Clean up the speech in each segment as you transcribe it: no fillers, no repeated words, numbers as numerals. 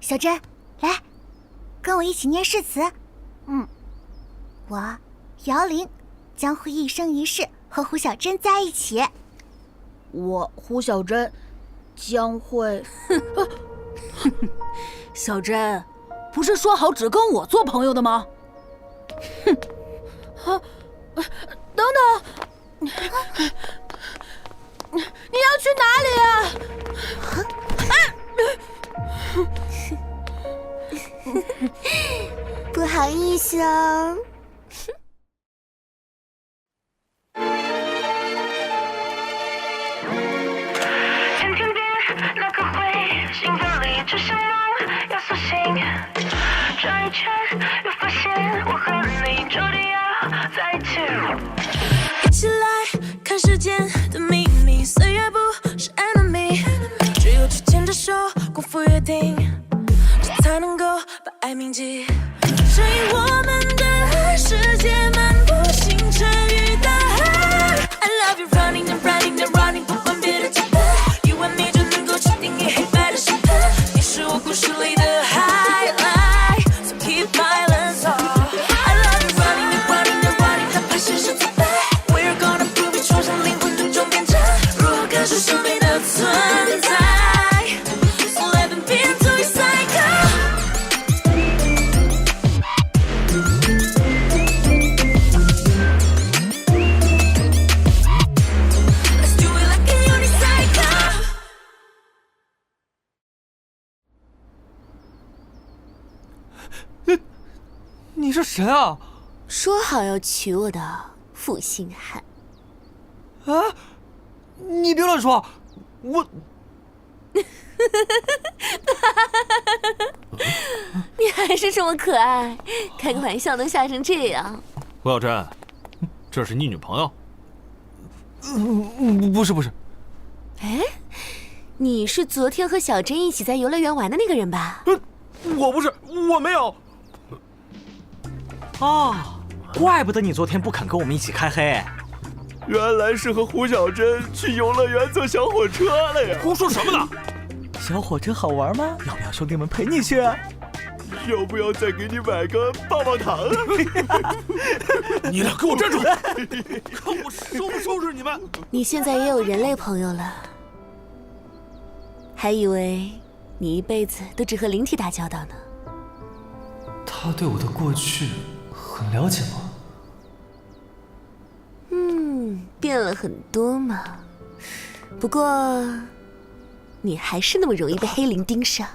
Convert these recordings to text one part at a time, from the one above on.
小珍，来，跟我一起念誓词。我姚玲将会一生一世和胡小珍在一起。我胡小珍将会……小珍，不是说好只跟我做朋友的吗？等等，你要去哪里啊？不好意思哦。前天边那个会，兴奋里只想梦，要苏醒。转一圈又发现我和你注定要在一起。一起来看世间的秘密，岁月不是 enemy， 只有去牵着手，共赴约定，这才能够把爱铭记。指引我们的世界漫步星辰与大海。I love you running and running and running， 不管别的节拍，you and me 就能够确定你黑白的审判。你是我故事里的 highlight，so keep violence on。I love you running and running and running， 哪怕现实挫败 ，We're gonna prove it， 冲上灵魂的终点站，如何感受生命的存在。你是谁啊？说好要娶我的负心汉。啊！你别乱说，我……你还是这么可爱，开个玩笑能吓成这样。胡小珍，这是你女朋友？不是。哎，你是昨天和小珍一起在游乐园玩的那个人吧？我不是，我没有。哦，怪不得你昨天不肯跟我们一起开黑。原来是和胡小珍去游乐园坐小火车了呀！胡说什么呢？小火车好玩吗？要不要兄弟们陪你去？要不要再给你买个棒棒糖？你俩给我站住！看我收不收拾你们！你现在也有人类朋友了，还以为你一辈子都只和灵体打交道呢。他对我的过去很了解吗？变了很多嘛。不过，你还是那么容易被黑灵盯上。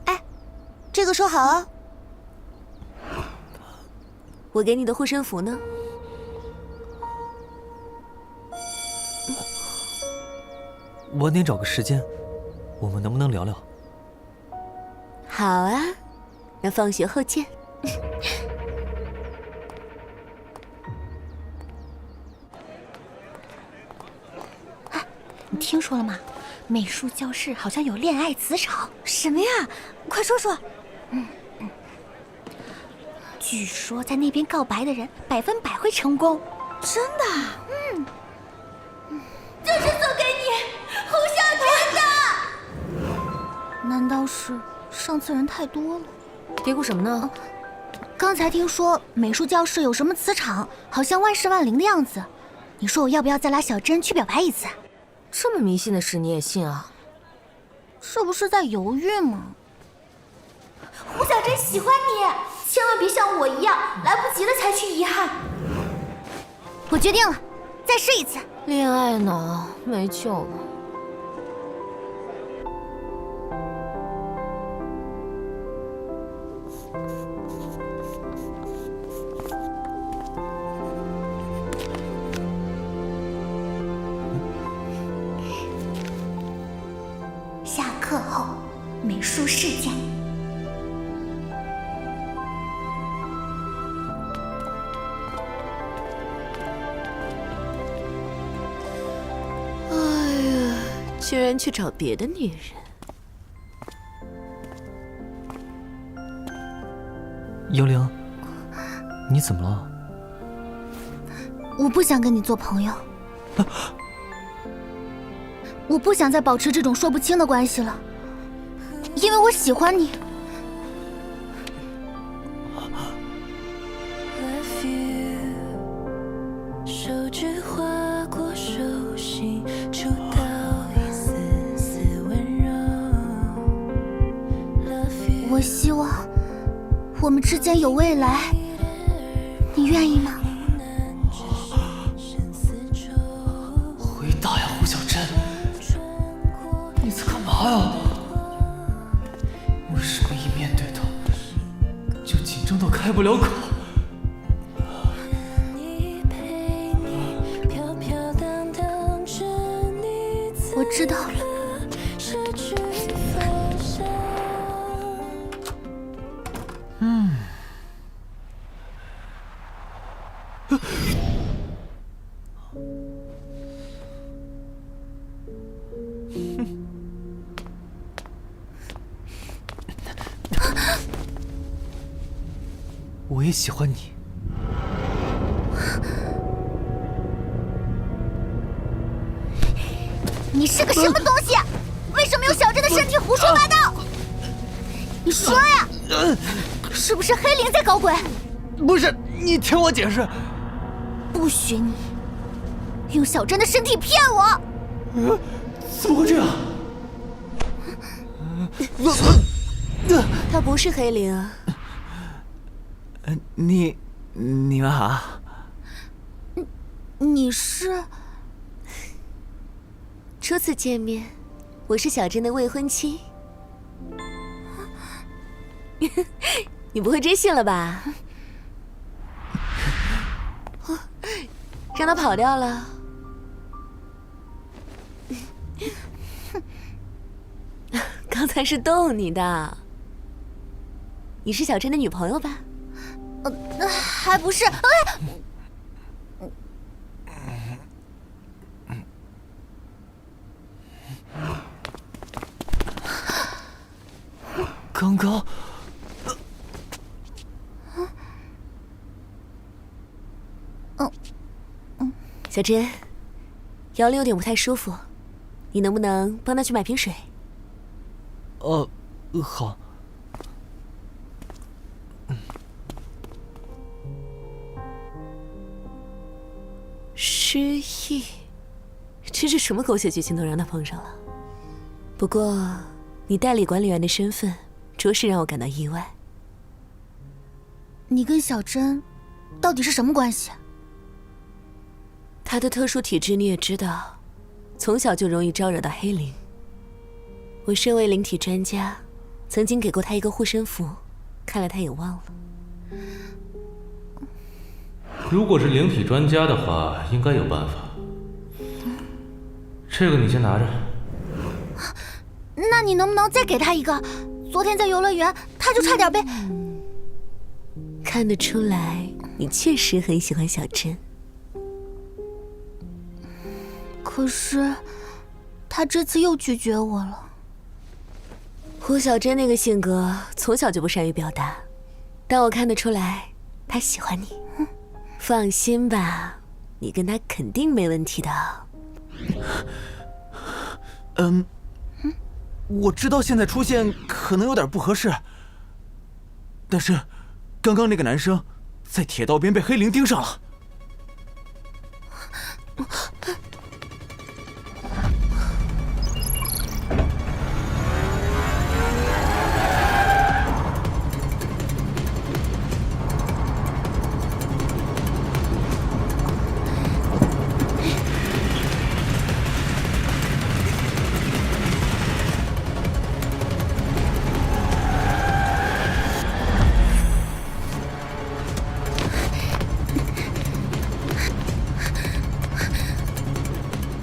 哎，这个收好啊。我给你的护身符呢？晚点找个时间，我们能不能聊聊？好啊，那放学后见。哎，你听说了吗？美术教室好像有恋爱磁场。什么呀？快说说。据说在那边告白的人100%会成功。真的？这是送给你胡小珍的。难道是上次人太多了？嘀咕什么呢？刚才听说美术教室有什么磁场，好像万事万灵的样子。你说我要不要再拉小珍去表白一次？这么迷信的事你也信啊？这不是在犹豫吗？胡小珍喜欢你，千万别像我一样，来不及了才去遗憾。我决定了，再试一次。恋爱脑没救了。下课后，美术世界。居然去找别的女人。幽灵，你怎么了？我不想跟你做朋友，我不想再保持这种说不清的关系了，因为我喜欢你。手指划过手心，触到一丝丝温柔。我希望我们之间有未来，你愿意吗？回答呀，胡小珍，你在干嘛呀？为什么一面对他就紧张到开不了口？我知道了。我也喜欢你。你是个什么东西？为什么用小珍的身体胡说八道？你说呀，是不是黑灵在搞鬼？不是，你听我解释。不许你用小珍的身体骗我！怎么会这样？他不是黑灵啊。你们好。你是？初次见面，我是小珍的未婚妻。你不会真信了吧？让他跑掉了。刚才是逗你的。你是小珍的女朋友吧？还不是。刚刚，小珍，姚玲有点不太舒服，你能不能帮她去买瓶水？好。失忆，这是什么狗血剧情都让他碰上了。不过，你代理管理员的身份，着实让我感到意外。你跟小珍到底是什么关系？她的特殊体质你也知道，从小就容易招惹到黑灵。我身为灵体专家，曾经给过她一个护身符，看来她也忘了。如果是灵体专家的话，应该有办法。这个你先拿着。那你能不能再给他一个？昨天在游乐园，他就差点被……看得出来，你确实很喜欢小珍。可是，他这次又拒绝我了。胡小珍那个性格，从小就不善于表达，但我看得出来，她喜欢你。放心吧，你跟他肯定没问题的。我知道现在出现可能有点不合适，但是刚刚那个男生在铁道边被黑灵盯上了。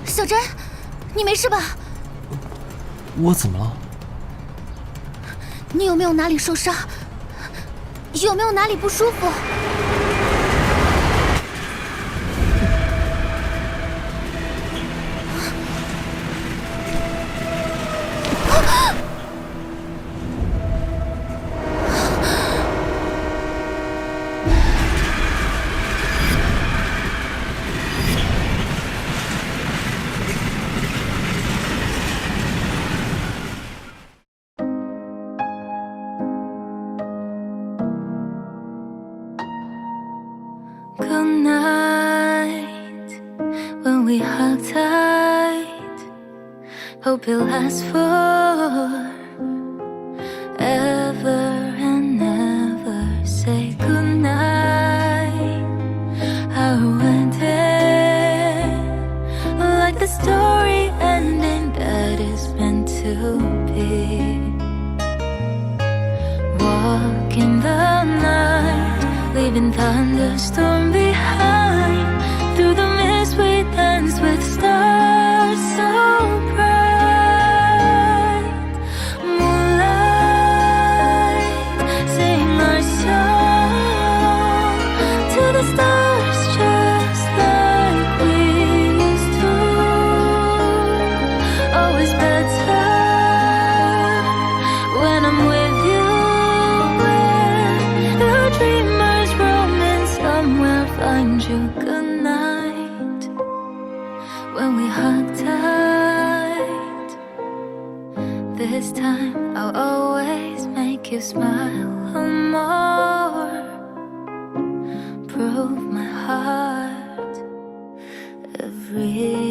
小珍，你没事吧？我怎么了？你有没有哪里受伤？有没有哪里不舒服？ hug tight. Hope it lasts forever and never. Say goodnight. I went in like the story ending that is meant to be. Walking the night, leaving thunderstorm behind. Through the mist we dance with stars so bright. Moonlight, sing our song to the stars just like we used to. Always better when I'm with you. Where the dreamers roaming somewhere find you. Good night when we hug tight. This time I'll always make you smile more. Prove my heart every